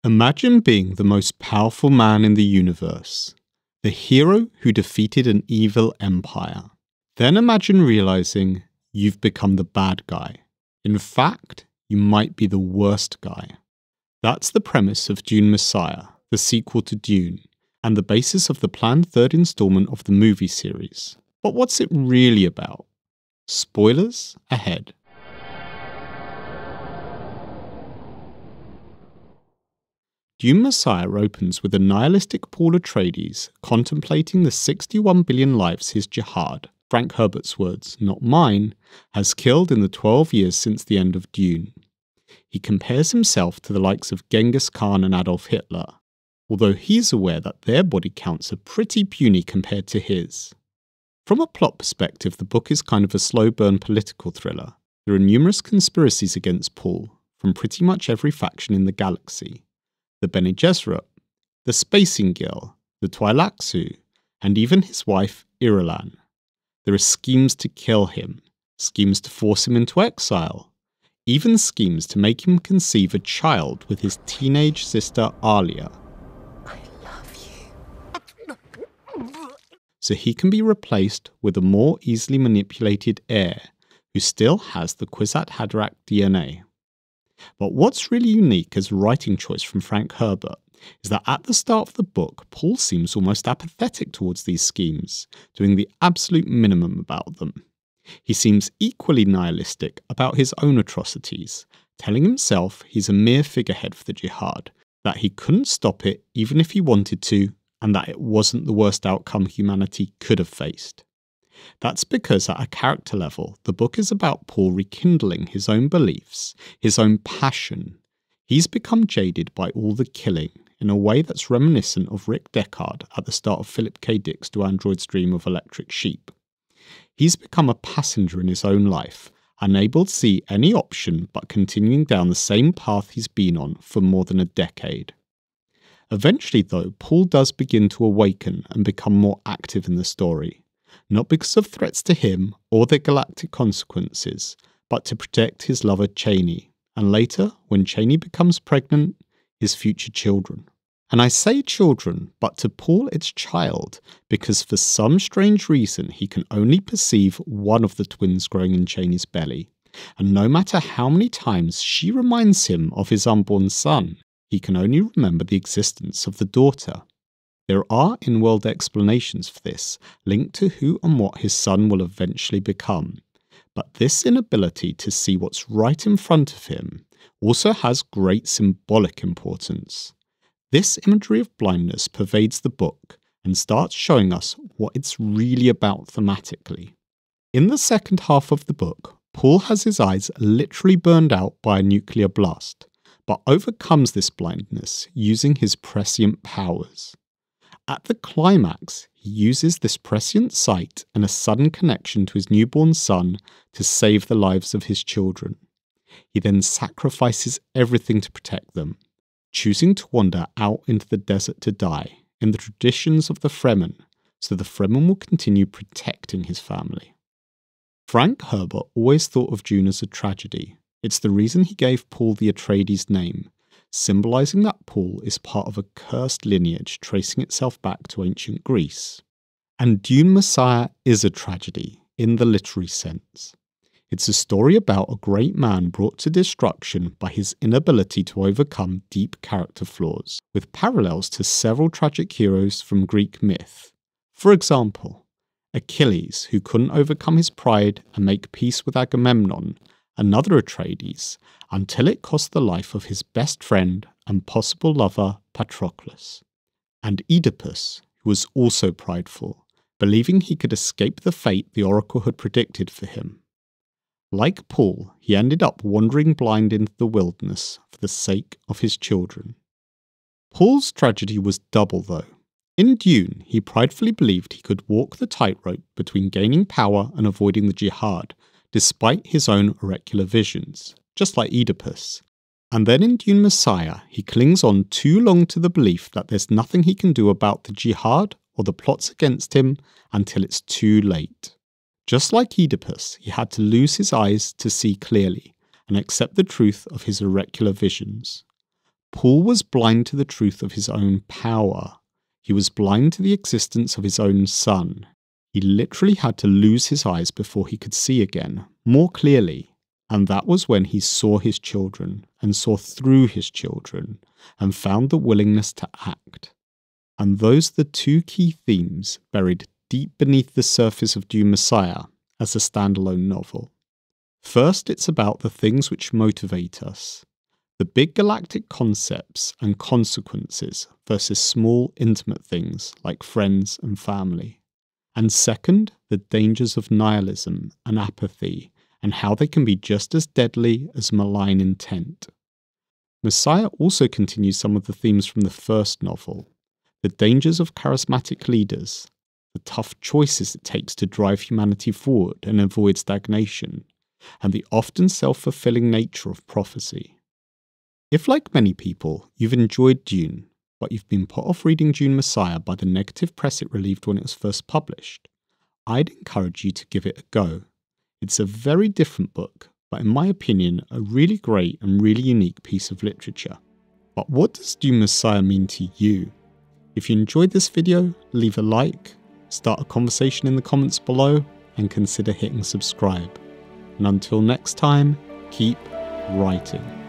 Imagine being the most powerful man in the universe, the hero who defeated an evil empire. Then imagine realizing you've become the bad guy. In fact, you might be the worst guy. That's the premise of Dune Messiah, the sequel to Dune, and the basis of the planned third installment of the movie series. But what's it really about? Spoilers ahead. Dune Messiah opens with a nihilistic Paul Atreides contemplating the 61 billion lives his jihad, Frank Herbert's words, not mine, has killed in the 12 years since the end of Dune. He compares himself to the likes of Genghis Khan and Adolf Hitler, although he's aware that their body counts are pretty puny compared to his. From a plot perspective, the book is kind of a slow-burn political thriller. There are numerous conspiracies against Paul, from pretty much every faction in the galaxy. The Bene Gesserit, the Spacing Guild, the Twi'leksu, and even his wife, Irulan. There are schemes to kill him, schemes to force him into exile, even schemes to make him conceive a child with his teenage sister Alia. I love you. So he can be replaced with a more easily manipulated heir who still has the Kwisatz Haderach DNA. But what's really unique as a writing choice from Frank Herbert is that at the start of the book, Paul seems almost apathetic towards these schemes, doing the absolute minimum about them. He seems equally nihilistic about his own atrocities, telling himself he's a mere figurehead for the jihad, that he couldn't stop it even if he wanted to, and that it wasn't the worst outcome humanity could have faced. That's because at a character level, the book is about Paul rekindling his own beliefs, his own passion. He's become jaded by all the killing in a way that's reminiscent of Rick Deckard at the start of Philip K. Dick's Do Androids Dream of Electric Sheep. He's become a passenger in his own life, unable to see any option but continuing down the same path he's been on for more than a decade. Eventually, though, Paul does begin to awaken and become more active in the story. Not because of threats to him or their galactic consequences, but to protect his lover Chani, and later, when Chani becomes pregnant, his future children. And I say children, but to Paul it's child, because for some strange reason he can only perceive one of the twins growing in Chani's belly, and no matter how many times she reminds him of his unborn son, he can only remember the existence of the daughter. There are in-world explanations for this, linked to who and what his son will eventually become. But this inability to see what's right in front of him also has great symbolic importance. This imagery of blindness pervades the book and starts showing us what it's really about thematically. In the second half of the book, Paul has his eyes literally burned out by a nuclear blast, but overcomes this blindness using his prescient powers. At the climax, he uses this prescient sight and a sudden connection to his newborn son to save the lives of his children. He then sacrifices everything to protect them, choosing to wander out into the desert to die, in the traditions of the Fremen, so the Fremen will continue protecting his family. Frank Herbert always thought of Dune as a tragedy. It's the reason he gave Paul the Atreides name, symbolising that Paul is part of a cursed lineage tracing itself back to ancient Greece. And Dune Messiah is a tragedy, in the literary sense. It's a story about a great man brought to destruction by his inability to overcome deep character flaws, with parallels to several tragic heroes from Greek myth. For example, Achilles, who couldn't overcome his pride and make peace with Agamemnon, another Atreides, until it cost the life of his best friend and possible lover Patroclus. And Oedipus, who was also prideful, believing he could escape the fate the oracle had predicted for him. Like Paul, he ended up wandering blind into the wilderness for the sake of his children. Paul's tragedy was double though. In Dune, he pridefully believed he could walk the tightrope between gaining power and avoiding the jihad, despite his own oracular visions, just like Oedipus. And then in Dune Messiah, he clings on too long to the belief that there's nothing he can do about the jihad or the plots against him until it's too late. Just like Oedipus, he had to lose his eyes to see clearly and accept the truth of his oracular visions. Paul was blind to the truth of his own power. He was blind to the existence of his own son. He literally had to lose his eyes before he could see again, more clearly. And that was when he saw his children, and saw through his children, and found the willingness to act. And those are the two key themes buried deep beneath the surface of Dune Messiah as a standalone novel. First, it's about the things which motivate us, the big galactic concepts and consequences versus small, intimate things like friends and family. And second, the dangers of nihilism and apathy, and how they can be just as deadly as malign intent. Messiah also continues some of the themes from the first novel, the dangers of charismatic leaders, the tough choices it takes to drive humanity forward and avoid stagnation, and the often self-fulfilling nature of prophecy. If, like many people, you've enjoyed Dune, but you've been put off reading Dune Messiah by the negative press it relieved when it was first published, I'd encourage you to give it a go. It's a very different book, but in my opinion, a really great and really unique piece of literature. But what does Dune Messiah mean to you? If you enjoyed this video, leave a like, start a conversation in the comments below, and consider hitting subscribe. And until next time, keep writing.